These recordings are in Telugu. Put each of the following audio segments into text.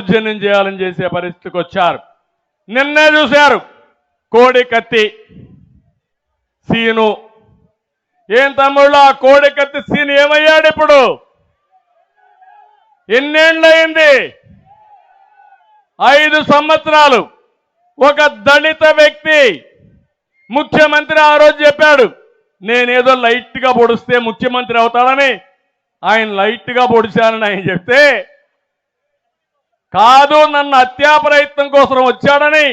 దౌర్జన్యం చేయాలని చేసే పరిస్థితికి వచ్చారు. నిన్నే చూశారు కోడి కత్తి సీను. ఏం తమ్ముళ్ళు ఆ కోడి కత్తి సీను ఏమయ్యాడు? ఇప్పుడు ఎన్నేళ్ళయింది? 5 సంవత్సరాలు. ఒక దళిత వ్యక్తి ముఖ్యమంత్రి ఆ రోజు చెప్పాడు, నేనేదో లైట్గా పొడిస్తే ముఖ్యమంత్రి అవుతాడని. ఆయన లైట్గా పొడిచానని ఆయన చెప్తే, కాదు నన్ను హత్యా ప్రయత్నం కోసం వచ్చాడని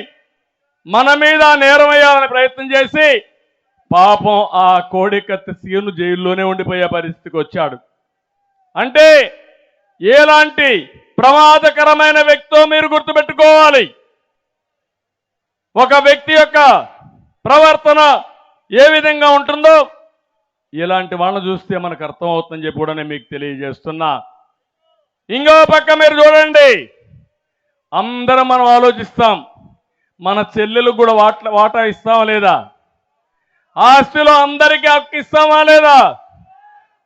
మన మీద నేరం వేయాలని ప్రయత్నం చేసి పాపం ఆ కోడికత్తి సీను జైల్లోనే ఉండిపోయే పరిస్థితికి వచ్చాడు. అంటే ఎలాంటి ప్రమాదకరమైన వ్యక్తో మీరు గుర్తుపెట్టుకోవాలి. ఒక వ్యక్తి యొక్క ప్రవర్తన ఏ విధంగా ఉంటుందో ఇలాంటి వాళ్ళని చూస్తే మనకు అర్థమవుతుందని చెప్పి కూడా నేను మీకు తెలియజేస్తున్నా. ఇంకో పక్క మీరు చూడండి, అందరం మనం ఆలోచిస్తాం, మన చెల్లెలకు కూడా వాటా ఇస్తామా లేదా? ఆస్తిలో అందరికీ హక్కు ఇస్తామా లేదా?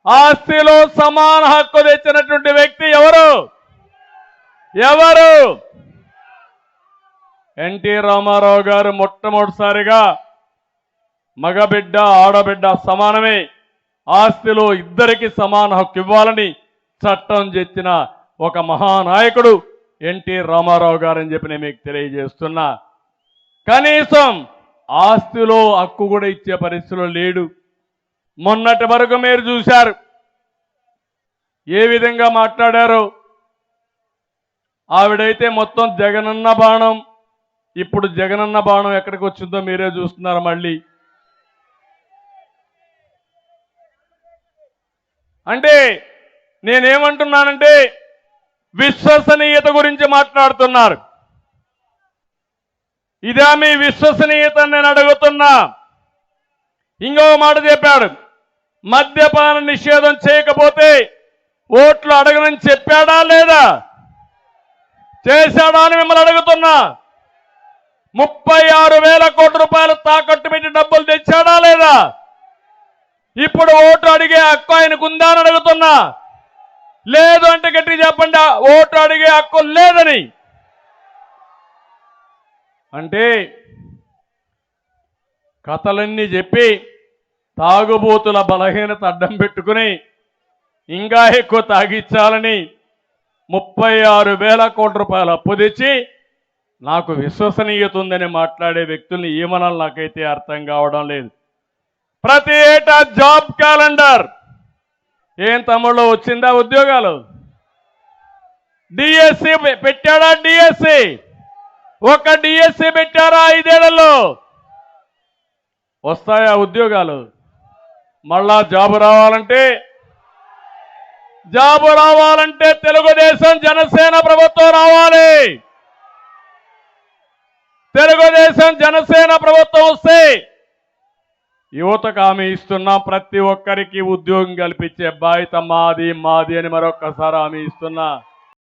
ఆస్తిలో సమాన హక్కు తెచ్చినటువంటి వ్యక్తి ఎవరు? ఎన్టీ రామారావు గారు మొట్టమొదటిసారిగా మగబిడ్డ ఆడబిడ్డ సమానమే, ఆస్తిలో ఇద్దరికి సమాన హక్కు ఇవ్వాలని చట్టం తెచ్చిన ఒక మహానాయకుడు ఎన్టీ రామారావు గారని చెప్పి నేను మీకు తెలియజేస్తున్నా. కనీసం ఆస్తిలో హక్కు కూడా ఇచ్చే పరిస్థితిలో లేడు. మొన్నటి వరకు మీరు చూశారు ఏ విధంగా మాట్లాడారో. ఆవిడైతే మొత్తం జగనన్న బాణం. ఇప్పుడు జగనన్న బాణం ఎక్కడికి వచ్చిందో మీరే చూస్తున్నారు. మళ్ళీ అంటే నేనేమంటున్నానంటే విశ్వసనీయత గురించి మాట్లాడుతున్నారు. ఇదే మీ విశ్వసనీయత నేను అడుగుతున్నా. ఇంకో మాట చెప్పాడు, మద్యపాన నిషేధం చేయకపోతే ఓట్లు అడగనని చెప్పాడా లేదా? చేశాడా అని మిమ్మల్ని అడుగుతున్నా. 36,000 కోట్ల రూపాయలు తాకట్టు పెట్టి డబ్బులు తెచ్చాడా లేదా? ఇప్పుడు ఓటు అడిగే హక్కు ఆయనకు ఉందా అని అడుగుతున్నా. లేదు అంటే గట్టి చెప్పండి, ఓటు అడిగే హక్కు లేదని. అంటే కథలన్నీ చెప్పి తాగుబోతుల బలహీనత అడ్డం పెట్టుకుని ఇంకా ఎక్కువ తాగిచ్చాలని 36,000 కోట్ల రూపాయలు అప్పు తెచ్చి నాకు విశ్వసనీయత ఉందని మాట్లాడే వ్యక్తుల్ని ఏమనాలి నాకైతే అర్థం కావడం లేదు. ప్రతి ఏటా జాబ్ క్యాలెండర్. ఏం తమ్ముళ్ళు వచ్చిందా ఉద్యోగాలు? డిఎస్సి పెట్టాడా? డిఎస్సి ఒక డిఎస్సి పెట్టారా? 5 ఏళ్లలో వస్తాయా ఉద్యోగాలు? మళ్ళా జాబు రావాలంటే తెలుగుదేశం జనసేన ప్రభుత్వం రావాలి. తెలుగుదేశం జనసేన ప్రభుత్వం వస్తే యువతకు హామీ ఇస్తున్నా, ప్రతి ఒక్కరికి ఉద్యోగం కల్పించే బాధ్యత మాది అని మరొక్కసారి హామీ ఇస్తున్నా.